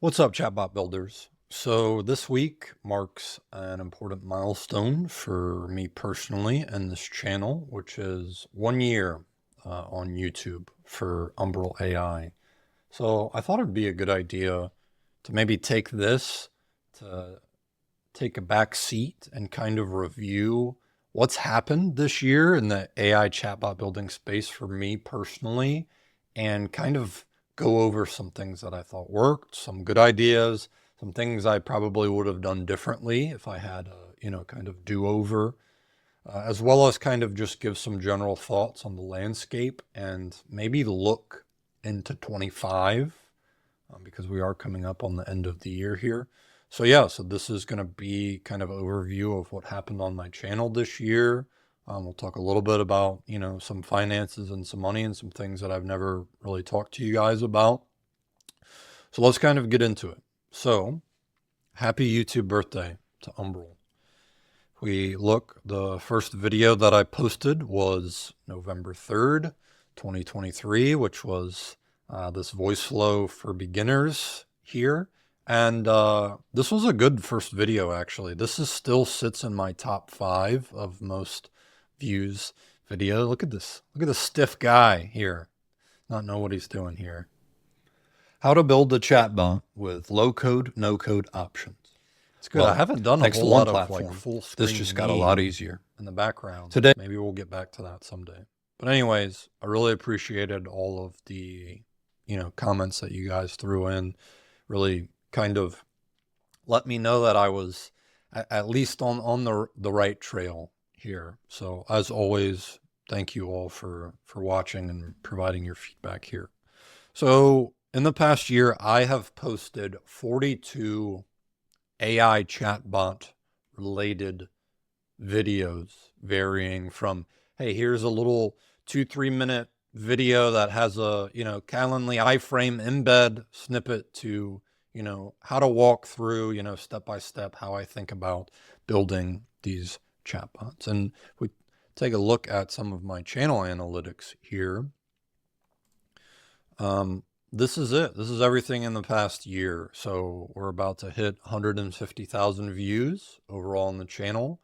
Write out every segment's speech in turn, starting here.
What's up, chatbot builders? So this week marks an important milestone for me personally and this channel, which is 1 year on YouTube for Umbral AI. So I thought it'd be a good idea to maybe take this to take a back seat and kind of review what's happened this year in the AI chatbot building space for me personally, and kind of go over some things that I thought worked, some good ideas, some things I probably would have done differently if I had a, kind of do-over, as well as kind of just give some general thoughts on the landscape and maybe look into 25, because we are coming up on the end of the year here. So yeah, so this is going to be kind of overview of what happened on my channel this year. We'll talk a little bit about, some finances and some money and some things that I've never really talked to you guys about. So let's kind of get into it. So happy YouTube birthday to Umbral. We look, the first video that I posted was November 3rd, 2023, which was this voice flow for beginners here. And this was a good first video, actually. This is still sits in my top 5 of most views video. Look at this. Look at this stiff guy here. Not know what he's doing here. How to build a chatbot with low code, no code options. It's good. I haven't done a whole lot of like full screen. This just got a lot easier in the background. Today, maybe we'll get back to that someday. But anyways, I really appreciated all of the, comments that you guys threw in. Really kind of let me know that I was at least on the right trail here. So as always, thank you all for watching and providing your feedback here. So in the past year, I have posted 42 AI chatbot related videos, varying from, hey, here's a little 2-3 minute video that has a, Calendly iframe embed snippet to, how to walk through, step by step, how I think about building these chatbots. And if we take a look at some of my channel analytics here, this is it. This is everything in the past year. So we're about to hit 150,000 views overall on the channel.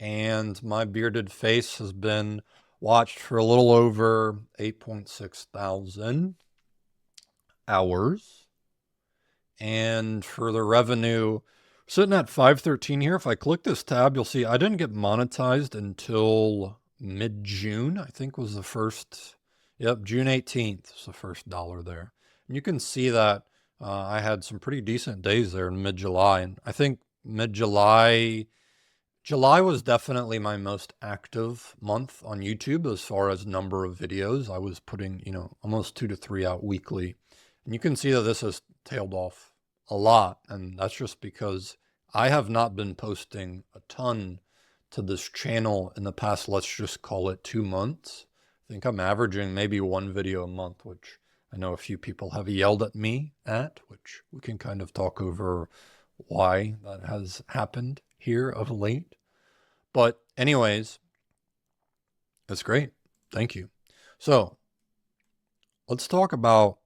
And my bearded face has been watched for a little over 8.6 thousand hours. And for the revenue, sitting at 513 here. If I click this tab, you'll see I didn't get monetized until mid-June, I think was the first. Yep, June 18th is the first dollar there. And you can see that I had some pretty decent days there in mid-July. And I think July was definitely my most active month on YouTube as far as number of videos. I was putting, almost 2 to 3 out weekly. And you can see that this has tailed off a lot. And that's just because I have not been posting a ton to this channel in the past, let's just call it 2 months. I think I'm averaging maybe 1 video a month, which I know a few people have yelled at me at, which we can kind of talk over why that has happened here of late. But anyways, that's great. Thank you. So let's talk about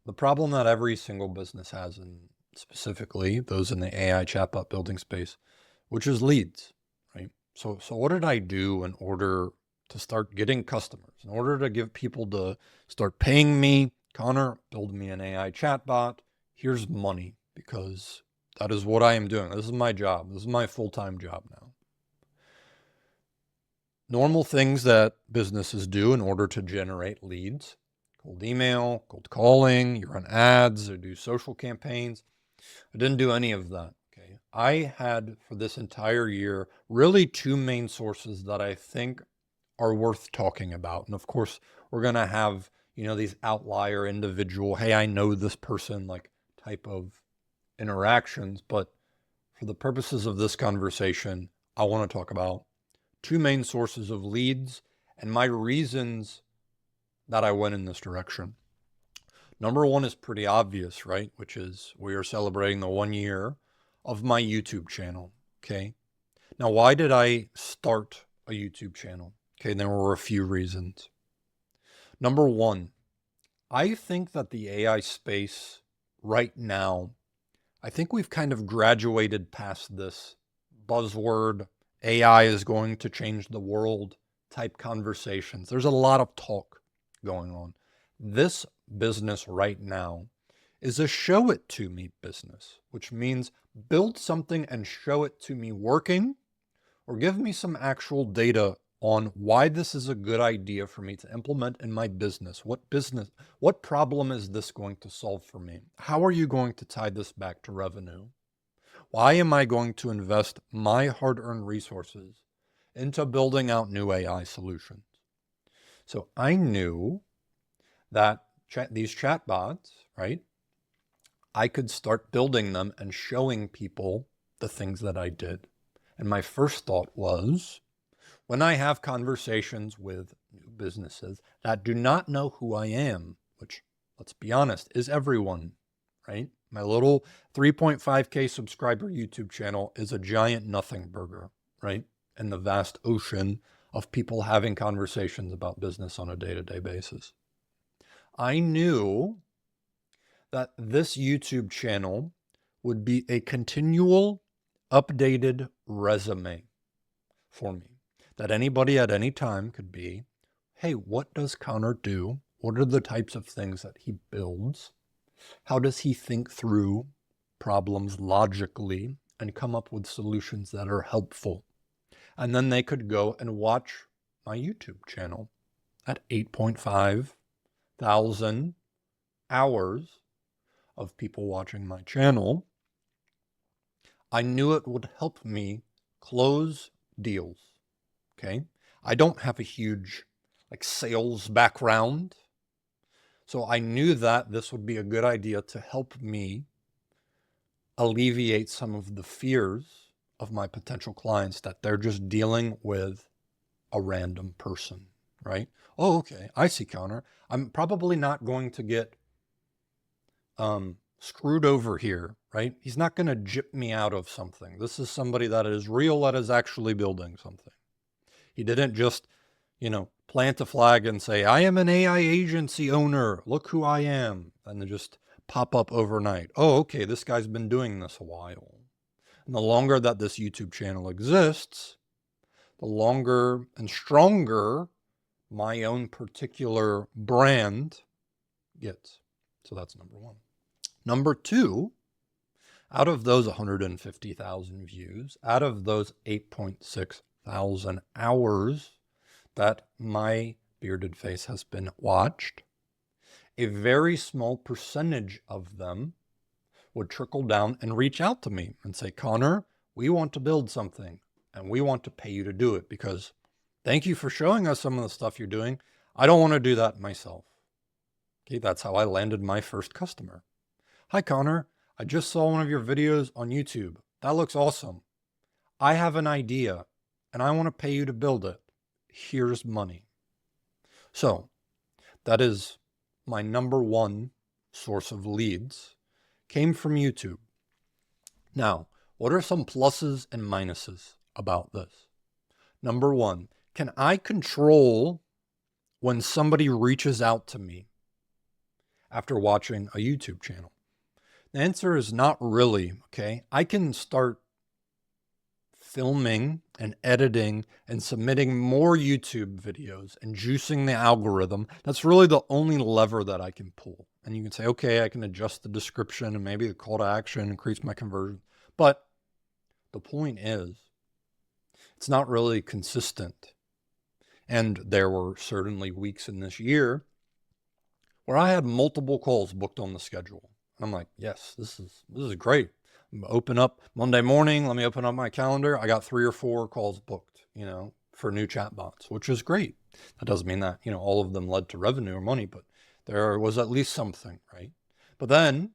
the problem that every single business has, and specifically those in the AI chatbot building space, which is leads, right? So what did I do in order to start getting customers, in order to give people to start paying me? Connor, build me an AI chatbot. Here's money, because that is what I am doing. This is my job. This is my full-time job now. Normal things that businesses do in order to generate leads: cold email, cold calling, you run ads, or do social campaigns. I didn't do any of that. Okay. I had, for this entire year, really 2 main sources that I think are worth talking about. And of course, we're going to have, these outlier individual, hey, I know this person, like type of interactions. But for the purposes of this conversation, I want to talk about 2 main sources of leads and my reasons that I went in this direction. Number one is pretty obvious, right? Which is we are celebrating the 1 year of my YouTube channel. Okay. Now, why did I start a YouTube channel? Okay, there were a few reasons. Number one, I think that the AI space right now, I think we've kind of graduated past this buzzword, AI is going to change the world type conversations. There's a lot of talk going on. This business right now is a show it to me business, which means build something and show it to me working, or give me some actual data on why this is a good idea for me to implement in my business. What problem is this going to solve for me? How are you going to tie this back to revenue? Why am I going to invest my hard-earned resources into building out new AI solutions? So I knew that these chatbots, right? I could start building them and showing people the things that I did. And my first thought was, when I have conversations with new businesses that do not know who I am, which, let's be honest, is everyone, right? My little 3.5K subscriber YouTube channel is a giant nothing burger, right? In the vast ocean of people having conversations about business on a day-to-day basis. I knew that this YouTube channel would be a continual, updated resume for me. That anybody at any time could be, hey, what does Connor do? What are the types of things that he builds? How does he think through problems logically and come up with solutions that are helpful? And then they could go and watch my YouTube channel at 8.5 thousand hours of people watching my channel. I knew it would help me close deals. Okay. I don't have a huge sales background. So I knew that this would be a good idea to help me alleviate some of the fears of my potential clients that they're just dealing with a random person, right? Oh, okay. I see, Connor. I'm probably not going to get screwed over here, right? He's not going to jip me out of something. This is somebody that is real, that is actually building something. He didn't just, plant a flag and say, I am an AI agency owner. Look who I am. And then just pop up overnight. Oh, okay, this guy's been doing this a while. And the longer that this YouTube channel exists, the longer and stronger my own particular brand gets. So that's number one. Number two, out of those 150,000 views, out of those 8.6 thousand hours that my bearded face has been watched, a very small percentage of them would trickle down and reach out to me and say, Connor, we want to build something and we want to pay you to do it because thank you for showing us some of the stuff you're doing. I don't want to do that myself. Okay, that's how I landed my first customer. Hi, Connor. I just saw one of your videos on YouTube. That looks awesome. I have an idea and I want to pay you to build it. Here's money. So that is my number one source of leads, came from YouTube. Now, what are some pluses and minuses about this? Number one, can I control when somebody reaches out to me after watching a YouTube channel? The answer is not really, okay? I can start filming and editing and submitting more YouTube videos and juicing the algorithm. That's really the only lever that I can pull. And you can say, okay, I can adjust the description and maybe the call to action, increase my conversion. But the point is, it's not really consistent. And there were certainly weeks in this year where I had multiple calls booked on the schedule. And I'm like, yes, this is great. Open up Monday morning. Let me open up my calendar. I got 3 or 4 calls booked, for new chatbots, which is great. That doesn't mean that, all of them led to revenue or money, but there was at least something, right? But then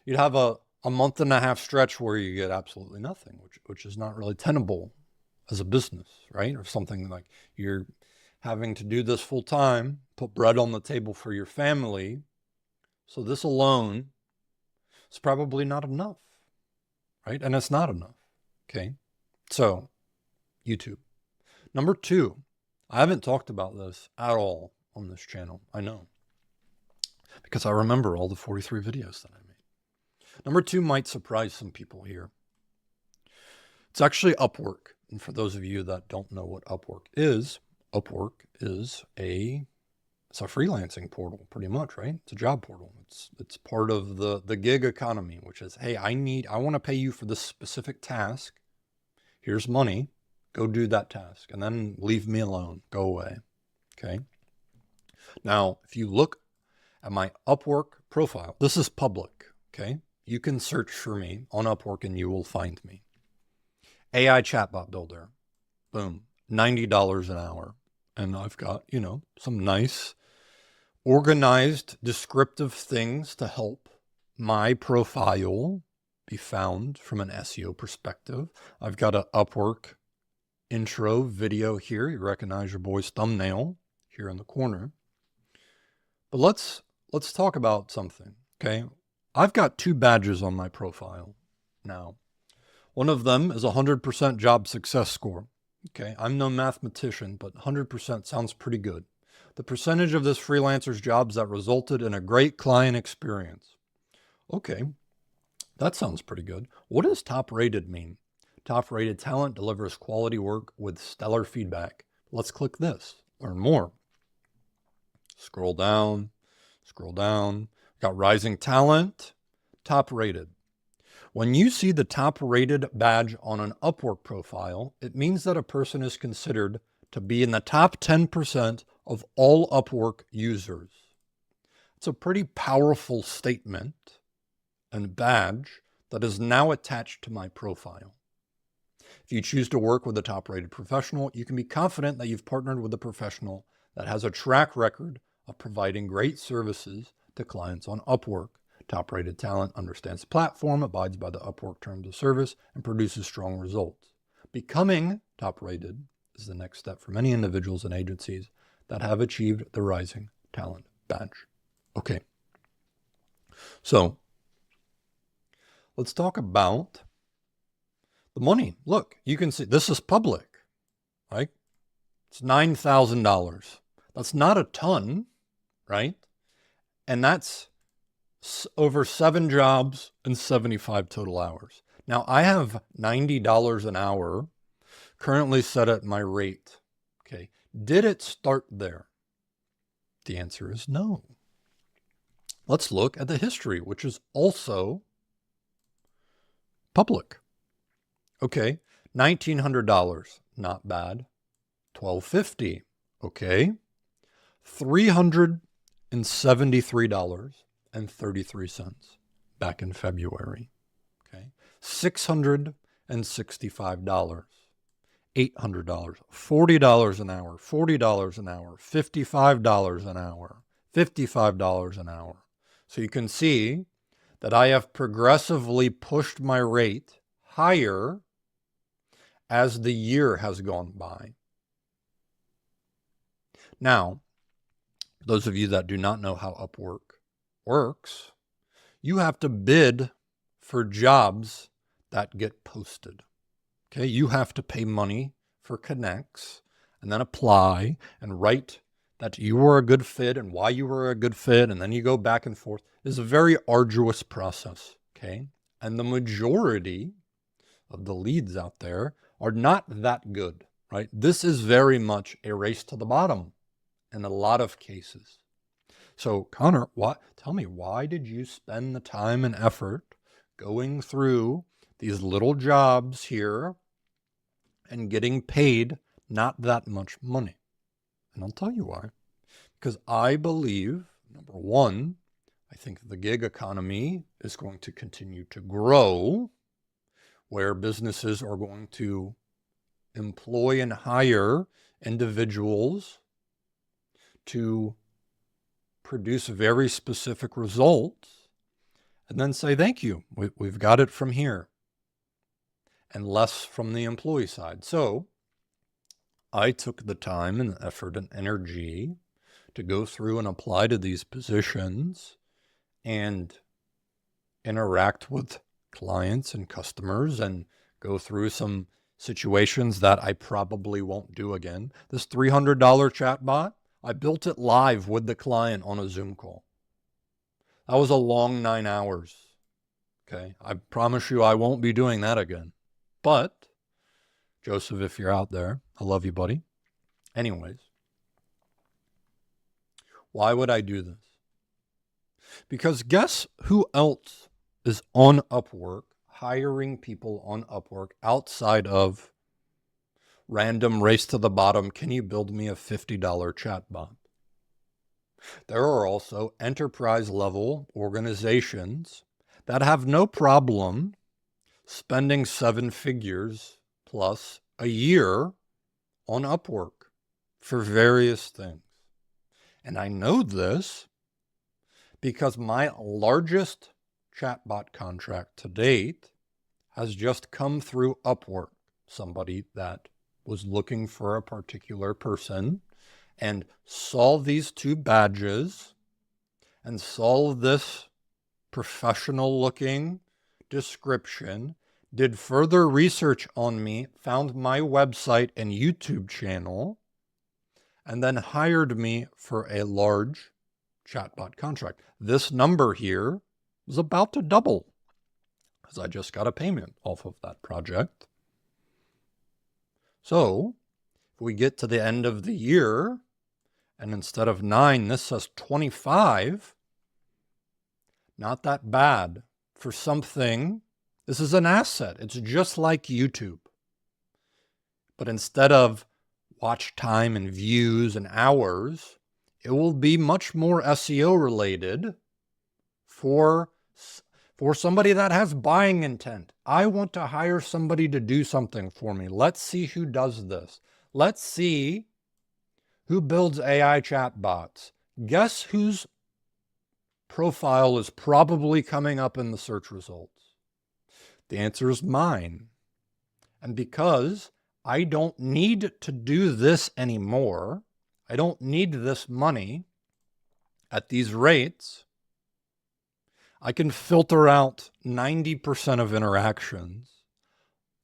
you'd have a month and a half stretch where you get absolutely nothing, which is not really tenable as a business, right? Or something like you're having to do this full time, put bread on the table for your family. So this alone is probably not enough. Right? And it's not enough. Okay. So YouTube. Number two, I haven't talked about this at all on this channel. I know, because I remember all the 43 videos that I made. Number two might surprise some people here. It's actually Upwork. And for those of you that don't know what Upwork is it's a freelancing portal, pretty much, right? It's a job portal. It's part of the gig economy, which is, hey, I want to pay you for this specific task. Here's money. Go do that task, and then leave me alone. Go away. Okay. Now, if you look at my Upwork profile, this is public. Okay. You can search for me on Upwork and you will find me. AI Chatbot Builder. Boom. $90 an hour. And I've got, some nice, organized, descriptive things to help my profile be found from an SEO perspective. I've got an Upwork intro video here. You recognize your boy's thumbnail here in the corner. But let's talk about something, okay? I've got 2 badges on my profile now. One of them is 100% job success score. Okay, I'm no mathematician, but 100% sounds pretty good. The percentage of this freelancer's jobs that resulted in a great client experience. Okay, that sounds pretty good. What does top rated mean? Top rated talent delivers quality work with stellar feedback. Let's click this, learn more. Scroll down. Got rising talent, top rated. When you see the top rated badge on an Upwork profile, it means that a person is considered to be in the top 10% of all Upwork users. It's a pretty powerful statement and badge that is now attached to my profile. If you choose to work with a top rated professional, you can be confident that you've partnered with a professional that has a track record of providing great services to clients on Upwork. Top-rated talent understands the platform, abides by the Upwork terms of service, and produces strong results. Becoming top-rated is the next step for many individuals and agencies that have achieved the Rising Talent badge. Okay, so let's talk about the money. Look, you can see this is public, right? It's $9,000. That's not a ton, right? And that's over 7 jobs and 75 total hours. Now, I have $90 an hour currently set at my rate. Okay. Did it start there? The answer is no. Let's look at the history, which is also public. Okay. $1,900. Not bad. $1,250. Okay. $373.33 back in February. Okay. $665, $800, $40 an hour, $40 an hour, $55 an hour, $55 an hour. So you can see that I have progressively pushed my rate higher as the year has gone by. Now, those of you that do not know how Upwork works, you have to bid for jobs that get posted. Okay, you have to pay money for connects and then apply and write that you were a good fit and why you were a good fit, and then you go back and forth. It's a very arduous process, okay? And the majority of the leads out there are not that good, right? This is very much a race to the bottom in a lot of cases. So, Connor, tell me, why did you spend the time and effort going through these little jobs here and getting paid not that much money? And I'll tell you why. Because I believe, number one, I think the gig economy is going to continue to grow, where businesses are going to employ and hire individuals to produce very specific results and then say, thank you, we've got it from here, and less from the employee side. So I took the time and effort and energy to go through and apply to these positions and interact with clients and customers and go through some situations that I probably won't do again. This $300 chatbot, I built it live with the client on a Zoom call. That was a long 9 hours. Okay. I promise you I won't be doing that again. But, Joseph, if you're out there, I love you, buddy. Anyways, why would I do this? Because guess who else is on Upwork, hiring people on Upwork outside of random race to the bottom? Can you build me a $50 chatbot? There are also enterprise level organizations that have no problem spending 7 figures plus a year on Upwork for various things. And I know this because my largest chatbot contract to date has just come through Upwork. Somebody that was looking for a particular person and saw these 2 badges and saw this professional looking description, did further research on me, found my website and YouTube channel, and then hired me for a large chatbot contract. This number here is about to double because I just got a payment off of that project. So if we get to the end of the year and instead of 9, this says 25, not that bad for something. This is an asset. It's just like YouTube. But instead of watch time and views and hours, it will be much more SEO related for somebody that has buying intent. I want to hire somebody to do something for me. Let's see who does this. Let's see who builds AI chatbots. Guess whose profile is probably coming up in the search results? The answer is mine. And because I don't need to do this anymore, I don't need this money at these rates, I can filter out 90% of interactions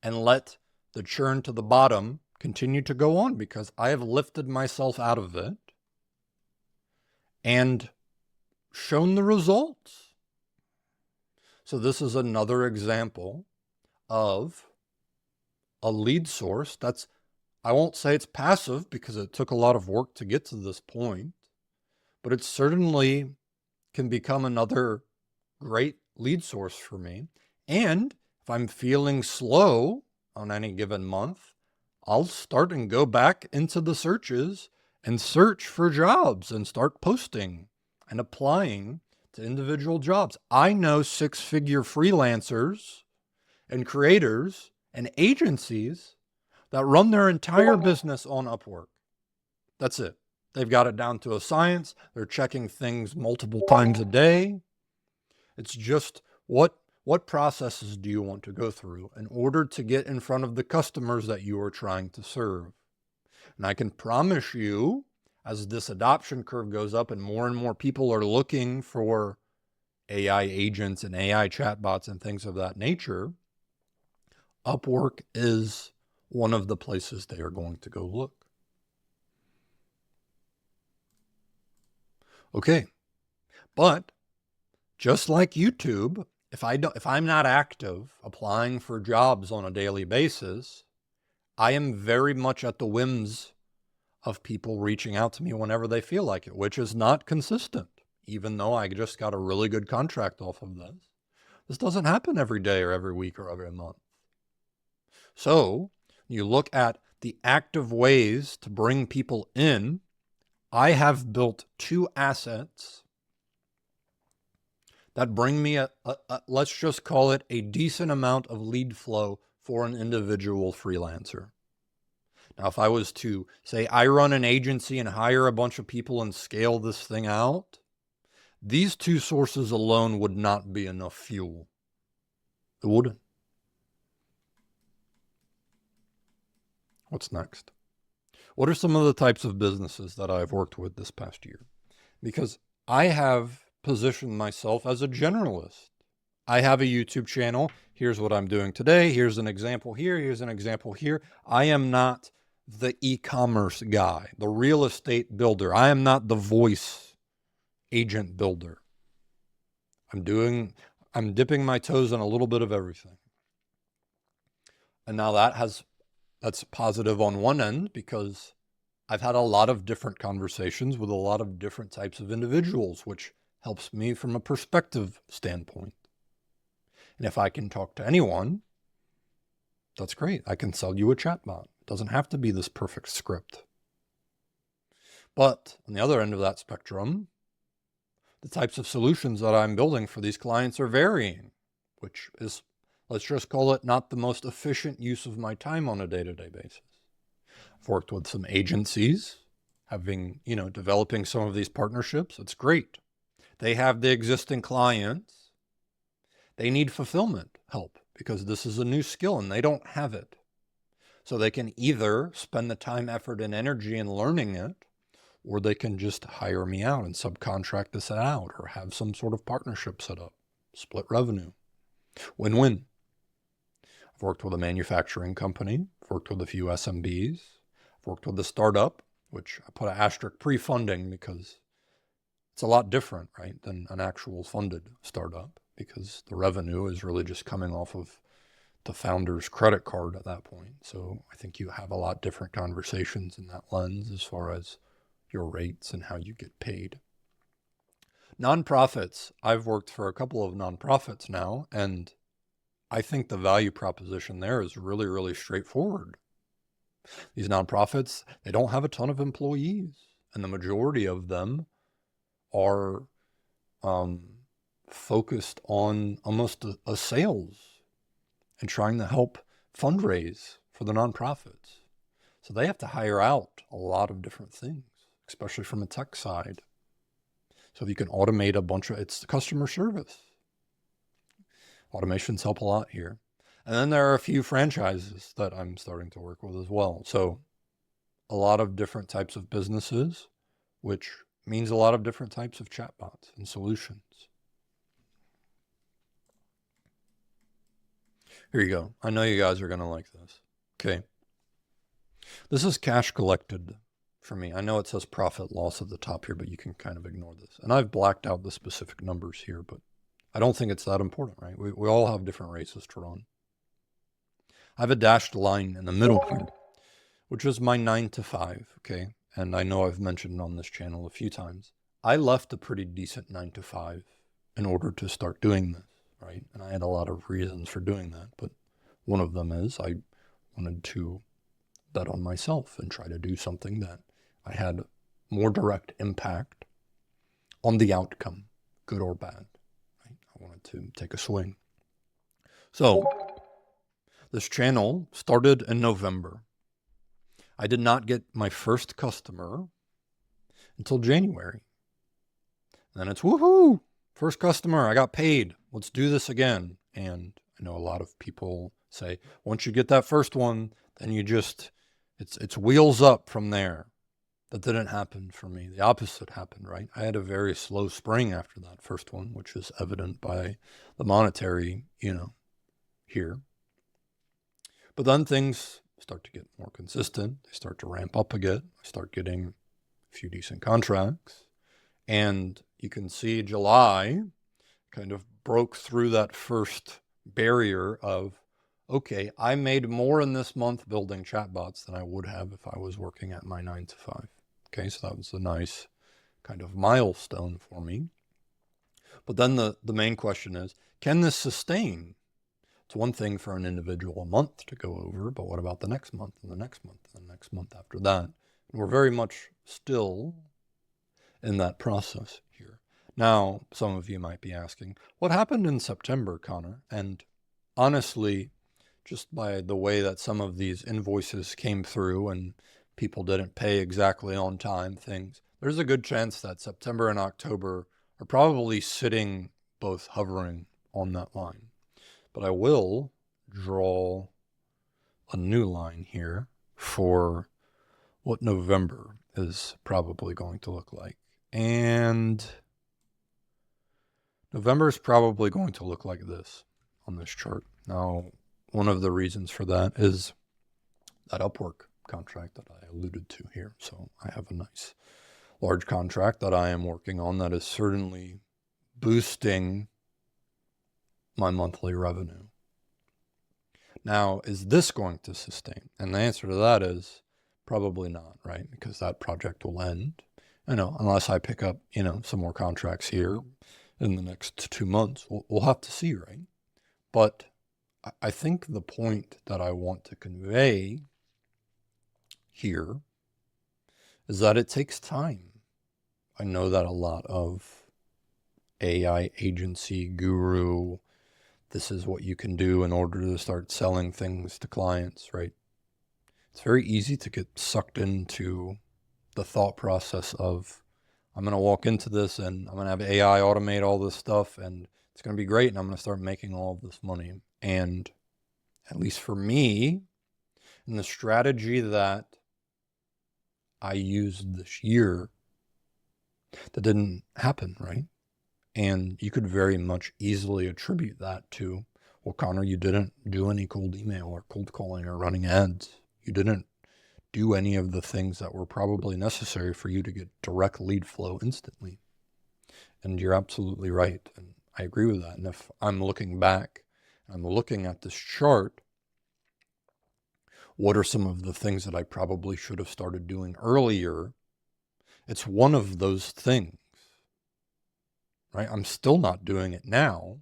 and let the churn to the bottom continue to go on because I have lifted myself out of it and shown the results. So this is another example of a lead source that's, I won't say it's passive because it took a lot of work to get to this point, but it certainly can become another great lead source for me. And if I'm feeling slow on any given month, I'll start and go back into the searches and search for jobs and start posting and applying to individual jobs. I know 6-figure freelancers and creators and agencies that run their entire business on Upwork. That's it. They've got it down to a science. They're checking things multiple times a day. It's just what processes do you want to go through in order to get in front of the customers that you are trying to serve? And I can promise you, as this adoption curve goes up and more people are looking for AI agents and AI chatbots and things of that nature, Upwork is one of the places they are going to go look. Okay, but just like YouTube, if I'm not active applying for jobs on a daily basis, I am very much at the whims of people reaching out to me whenever they feel like it, which is not consistent, even though I just got a really good contract off of this. This doesn't happen every day or every week or every month. So you look at the active ways to bring people in. I have built 2 assets that bring me let's just call it a decent amount of lead flow for an individual freelancer. Now, if I was to say I run an agency and hire a bunch of people and scale this thing out, these 2 sources alone would not be enough fuel. It wouldn't. What's next? What are some of the types of businesses that I've worked with this past year? Because I have positioned myself as a generalist. I have a YouTube channel. Here's what I'm doing today. Here's an example here. Here's an example here. I am not the e-commerce guy, the real estate builder. I am not the voice agent builder. I'm dipping my toes in a little bit of everything. And now that's positive on one end because I've had a lot of different conversations with a lot of different types of individuals, which helps me from a perspective standpoint. And if I can talk to anyone, that's great. I can sell you a chatbot. It doesn't have to be this perfect script. But on the other end of that spectrum, the types of solutions that I'm building for these clients are varying, which is, let's just call it, not the most efficient use of my time on a day-to-day basis. I've worked with some agencies, developing some of these partnerships. It's great. They have the existing clients. They need fulfillment help because this is a new skill and they don't have it. So they can either spend the time, effort, and energy in learning it, or they can just hire me out and subcontract this out or have some sort of partnership set up, split revenue, win-win. I've worked with a manufacturing company, I've worked with a few SMBs, I've worked with a startup, which I put an asterisk pre-funding because it's a lot different, right, than an actual funded startup because the revenue is really just coming off of the founder's credit card at that point. So I think you have a lot different conversations in that lens as far as your rates and how you get paid. Nonprofits. I've worked for a couple of nonprofits now, and I think the value proposition there is really, really straightforward. These nonprofits, they don't have a ton of employees, and the majority of them are focused on almost a sales and trying to help fundraise for the nonprofits. So they have to hire out a lot of different things, especially from a tech side. So if you can automate a bunch of, it's the customer service. Automations help a lot here. And then there are a few franchises that I'm starting to work with as well. So a lot of different types of businesses, which means a lot of different types of chatbots and solutions. Here you go. I know you guys are going to like this. Okay. This is cash collected for me. I know it says profit loss at the top here, but you can kind of ignore this. And I've blacked out the specific numbers here, but I don't think it's that important, right? We all have different races to run. I have a dashed line in the middle here, which is my 9 to 5, okay? And I know I've mentioned on this channel a few times. I left a pretty decent 9 to 5 in order to start doing this, right? And I had a lot of reasons for doing that, but one of them is I wanted to bet on myself and try to do something that I had more direct impact on the outcome, good or bad. Right? I wanted to take a swing. So this channel started in November. I did not get my first customer until January. And then it's woohoo! First customer, I got paid. Let's do this again. And I know a lot of people say, once you get that first one, then you just, it's wheels up from there. That didn't happen for me. The opposite happened, right? I had a very slow spring after that first one, which is evident by the monetary, here. But then things start to get more consistent. They start to ramp up again. I start getting a few decent contracts. And you can see July kind of broke through that first barrier of, okay, I made more in this month building chatbots than I would have if I was working at my 9 to 5. Okay, so that was a nice kind of milestone for me. But then the main question is, can this sustain? It's one thing for an individual month to go over, but what about the next month and the next month and the next month after that? And we're very much still in that process here. Now, some of you might be asking, what happened in September, Connor? And honestly, just by the way that some of these invoices came through and people didn't pay exactly on time things, there's a good chance that September and October are probably sitting both hovering on that line. But I will draw a new line here for what November is probably going to look like. And November is probably going to look like this on this chart. Now, one of the reasons for that is that Upwork contract that I alluded to here. So I have a nice large contract that I am working on that is certainly boosting my monthly revenue. Now, is this going to sustain? And the answer to that is probably not, right? Because that project will end, unless I pick up, some more contracts here in the next 2 months. We'll have to see, right? But I think the point that I want to convey here is that it takes time. I know that a lot of AI agency guru, this is what you can do in order to start selling things to clients, right? It's very easy to get sucked into the thought process of, I'm going to walk into this and I'm going to have AI automate all this stuff and it's going to be great and I'm going to start making all of this money. And at least for me, and the strategy that I used this year, that didn't happen, right? And you could very much easily attribute that to, well, Connor, you didn't do any cold email or cold calling or running ads. You didn't do any of the things that were probably necessary for you to get direct lead flow instantly. And you're absolutely right. And I agree with that. And if I'm looking back, I'm looking at this chart, what are some of the things that I probably should have started doing earlier? It's one of those things, right? I'm still not doing it now,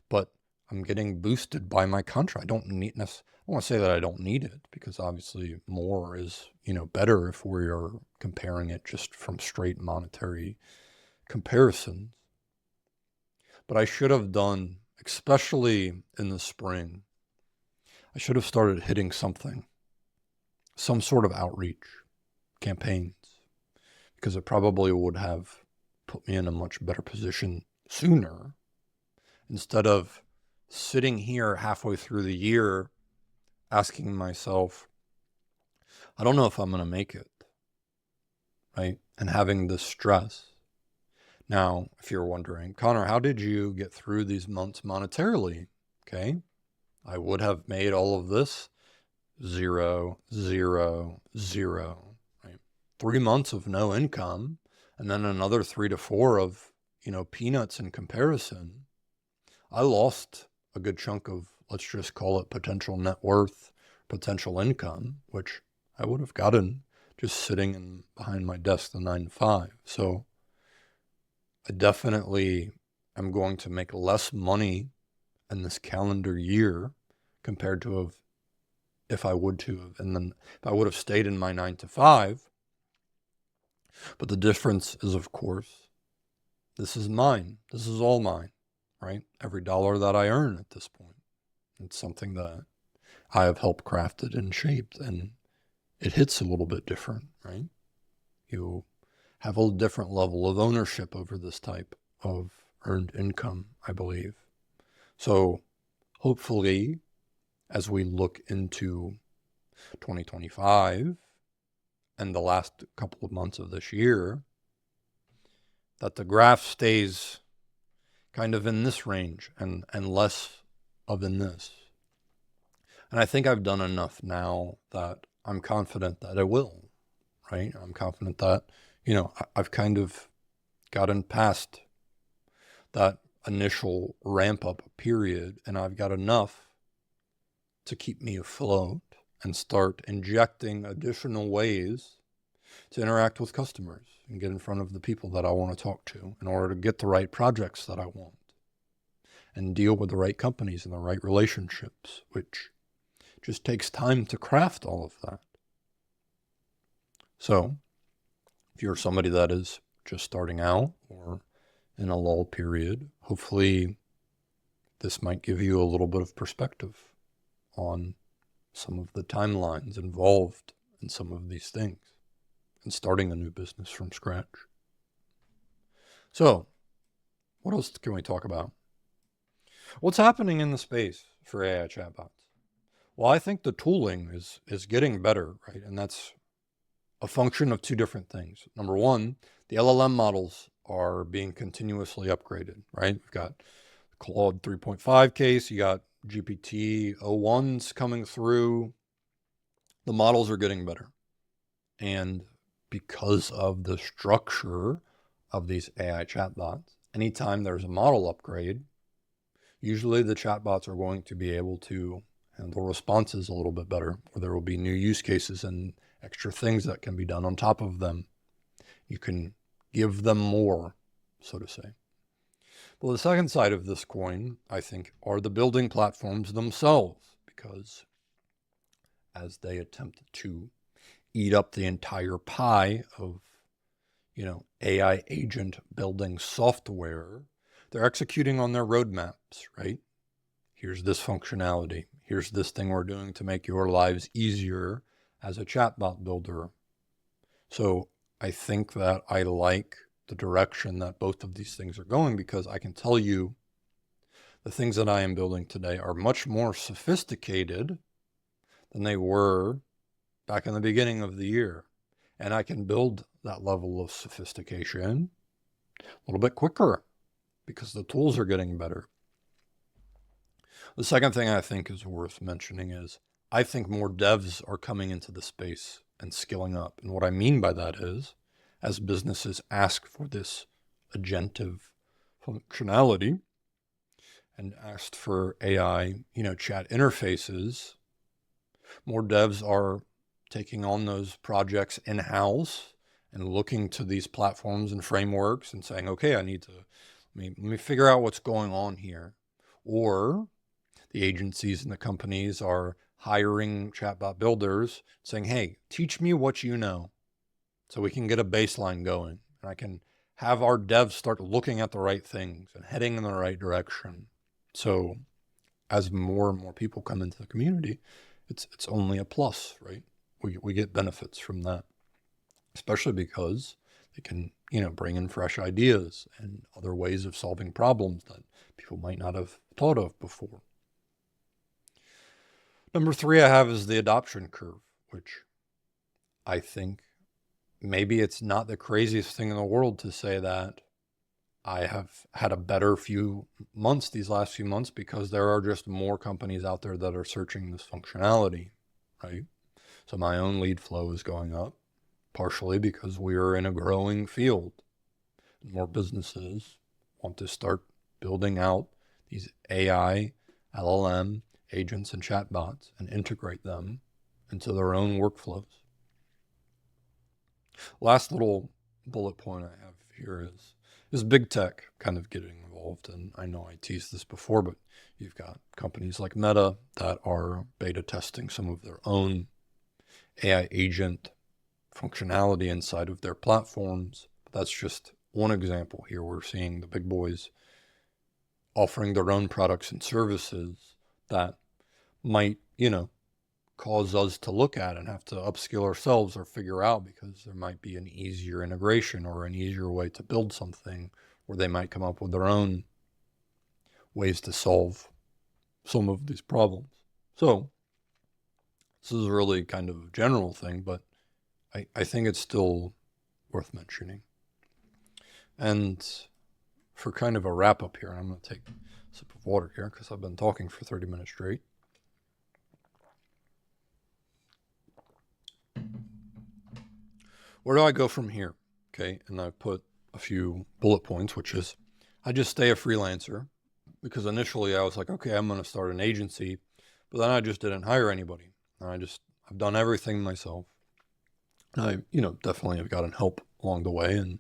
but I'm getting boosted by my contract. I don't want to say that I don't need it, because obviously more is, better if we are comparing it just from straight monetary comparisons. But I should have done, especially in the spring, I should have started hitting some sort of outreach campaigns, because it probably would have put me in a much better position sooner, instead of sitting here halfway through the year asking myself, I don't know if I'm going to make it, right? And having this stress. Now, if you're wondering, Connor, how did you get through these months monetarily? Okay, I would have made all of this 0, 0, 0, right? 3 months of no income, and then another 3 to 4 of, peanuts in comparison. I lost a good chunk of, let's just call it potential net worth, potential income, which I would have gotten just sitting behind my desk the 9 to 5. So I definitely am going to make less money in this calendar year compared to if I would have stayed in my 9 to 5. But the difference is, of course, this is mine. This is all mine, right? Every dollar that I earn at this point, it's something that I have helped crafted and shaped, and it hits a little bit different, right? You have a different level of ownership over this type of earned income, I believe. So hopefully, as we look into 2025 and the last couple of months of this year, that the graph stays kind of in this range and less of in this. And I think I've done enough now that I'm confident that it will, right? I'm confident that, I've kind of gotten past that initial ramp up period, and I've got enough to keep me afloat and start injecting additional ways to interact with customers and get in front of the people that I want to talk to in order to get the right projects that I want and deal with the right companies and the right relationships, which just takes time to craft all of that. So if you're somebody that is just starting out or in a lull period, hopefully this might give you a little bit of perspective on some of the timelines involved in some of these things and starting a new business from scratch. So what else can we talk about? What's happening in the space for AI chatbots? Well, I think the tooling is getting better, right? And that's a function of two different things. Number one, the LLM models are being continuously upgraded, right? We've got Claude 3.5 case, you got GPT-01s coming through. The models are getting better. And because of the structure of these AI chatbots, anytime there's a model upgrade, Usually the chatbots are going to be able to handle responses a little bit better, or there will be new use cases and extra things that can be done on top of them. You can give them more, so to say. Well, the second side of this coin, I think, are the building platforms themselves, because as they attempt to eat up the entire pie of, AI agent building software, they're executing on their roadmaps, right? Here's this functionality. Here's this thing we're doing to make your lives easier as a chatbot builder. So I think that I like the direction that both of these things are going, because I can tell you the things that I am building today are much more sophisticated than they were back in the beginning of the year. And I can build that level of sophistication a little bit quicker because the tools are getting better. The second thing I think is worth mentioning is I think more devs are coming into the space and skilling up. And what I mean by that is, as businesses ask for this agentive functionality and asked for AI, chat interfaces, more devs are taking on those projects in-house and looking to these platforms and frameworks and saying, okay, I need to, let me figure out what's going on here. Or the agencies and the companies are hiring chatbot builders saying, hey, teach me what you know so we can get a baseline going. And I can have our devs start looking at the right things and heading in the right direction. So as more and more people come into the community, it's only a plus, right? We get benefits from that, especially because they can, bring in fresh ideas and other ways of solving problems that people might not have thought of before. Number 3 I have is the adoption curve, which I think maybe it's not the craziest thing in the world to say that I have had a better few months these last few months because there are just more companies out there that are searching this functionality, right? So my own lead flow is going up, partially because we are in a growing field. More businesses want to start building out these AI, LLM agents and chatbots and integrate them into their own workflows. Last little bullet point I have here is big tech kind of getting involved. And I know I teased this before, but you've got companies like Meta that are beta testing some of their own AI agent functionality inside of their platforms. But that's just one example here. We're seeing the big boys offering their own products and services that might, cause us to look at and have to upskill ourselves or figure out, because there might be an easier integration or an easier way to build something, or they might come up with their own ways to solve some of these problems. So this is really kind of a general thing, but I think it's still worth mentioning. And for kind of a wrap up here, I'm going to take a sip of water here because I've been talking for 30 minutes straight. Where do I go from here? Okay, and I put a few bullet points, which is I just stay a freelancer, because initially I was like, okay, I'm going to start an agency, but then I just didn't hire anybody. I've done everything myself. I, definitely have gotten help along the way, and,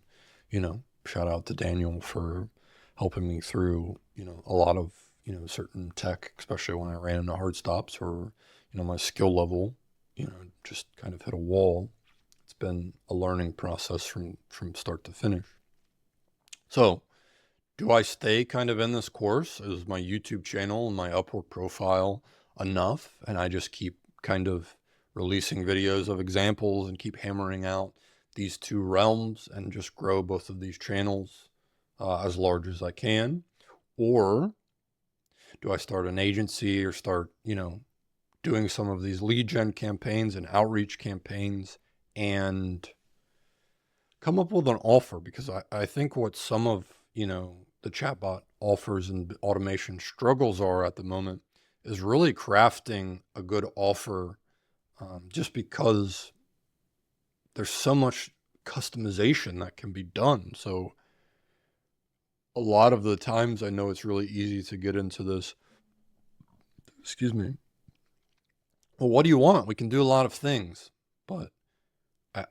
shout out to Daniel for helping me through, a lot of, certain tech, especially when I ran into hard stops or, my skill level, just kind of hit a wall. It's been a learning process from start to finish. So do I stay kind of in this course? Is my YouTube channel and my Upwork profile enough? And I just keep kind of releasing videos of examples and keep hammering out these two realms and just grow both of these channels as large as I can? Or do I start an agency or start, doing some of these lead gen campaigns and outreach campaigns and come up with an offer? Because I think what some of, the chatbot offers and automation struggles are at the moment is really crafting a good offer, just because there's so much customization that can be done. So a lot of the times I know it's really easy to get into this, excuse me, well, what do you want? We can do a lot of things, but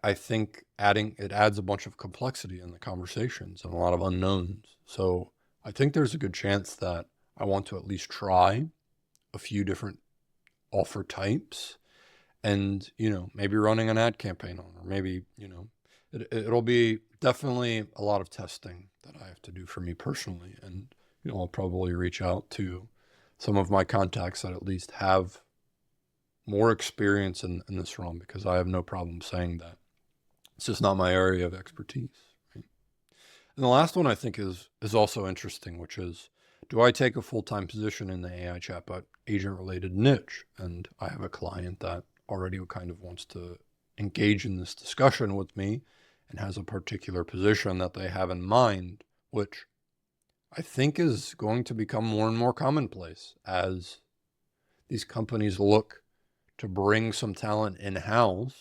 I think it adds a bunch of complexity in the conversations and a lot of unknowns. So I think there's a good chance that I want to at least try a few different offer types and, maybe running an ad campaign on, or maybe, it'll be definitely a lot of testing that I have to do for me personally. And, I'll probably reach out to some of my contacts that at least have more experience in this realm, because I have no problem saying that it's just not my area of expertise. Right? And the last one I think is also interesting, which is, do I take a full-time position in the AI chatbot agent related niche? And I have a client that already kind of wants to engage in this discussion with me and has a particular position that they have in mind, which I think is going to become more and more commonplace as these companies look to bring some talent in-house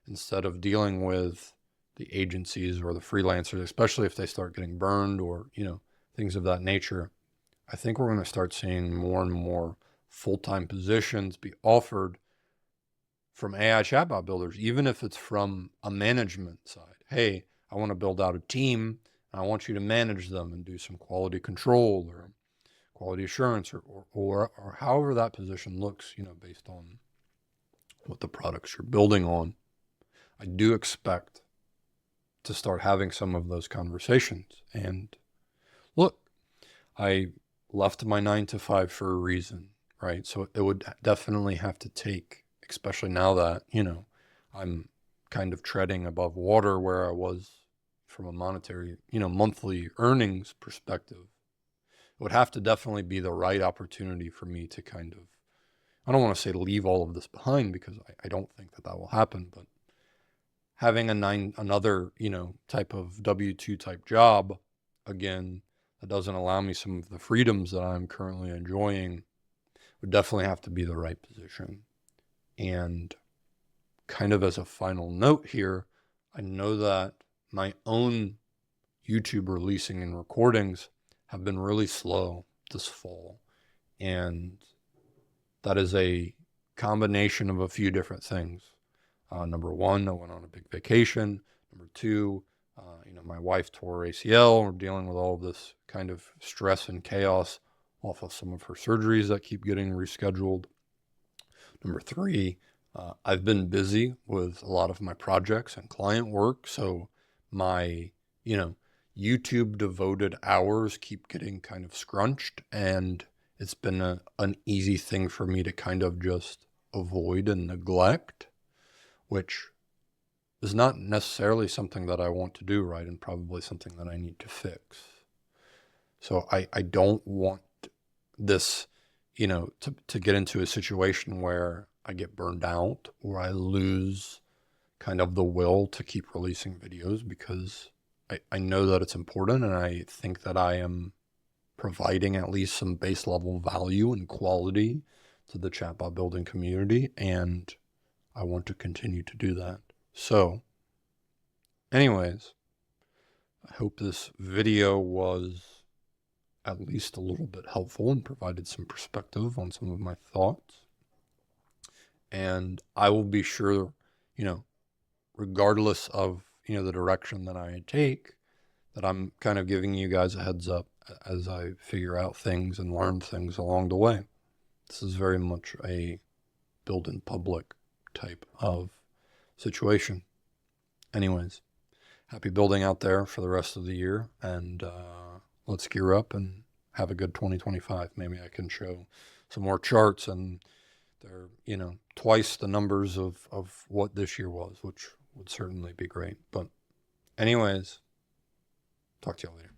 instead of dealing with the agencies or the freelancers, especially if they start getting burned or, things of that nature. I think we're going to start seeing more and more full-time positions be offered from AI chatbot builders, even if it's from a management side. Hey, I want to build out a team. And I want you to manage them and do some quality control or quality assurance or however that position looks, based on what the products you're building on. I do expect to start having some of those conversations. And look, I left my 9 to 5 for a reason, right? So it would definitely have to take, especially now that, I'm kind of treading above water where I was from a monetary, monthly earnings perspective. It would have to definitely be the right opportunity for me to kind of, I don't want to say leave all of this behind, because I don't think that will happen, but having another, type of W-2 type job, again, that doesn't allow me some of the freedoms that I'm currently enjoying, would definitely have to be the right position. And kind of as a final note here, I know that my own YouTube releasing and recordings have been really slow this fall. And that is a combination of a few different things. Number one, I went on a big vacation. Number two, my wife tore her ACL. We're dealing with all of this kind of stress and chaos off of some of her surgeries that keep getting rescheduled. Number three, I've been busy with a lot of my projects and client work. So my, YouTube devoted hours keep getting kind of scrunched, and it's been an easy thing for me to kind of just avoid and neglect, which is not necessarily something that I want to do, right? And probably something that I need to fix. So I don't want this, to get into a situation where I get burned out or I lose kind of the will to keep releasing videos, because I know that it's important, and I think that I am providing at least some base level value and quality to the chatbot building community, and I want to continue to do that. So anyways, I hope this video was at least a little bit helpful and provided some perspective on some of my thoughts. And I will be sure, regardless of, the direction that I take, that I'm kind of giving you guys a heads up as I figure out things and learn things along the way. This is very much a build in public type of situation. Anyways, happy building out there for the rest of the year, and let's gear up and have a good 2025. Maybe I can show some more charts, and they're, twice the numbers of what this year was, which would certainly be great. But anyways, talk to you later.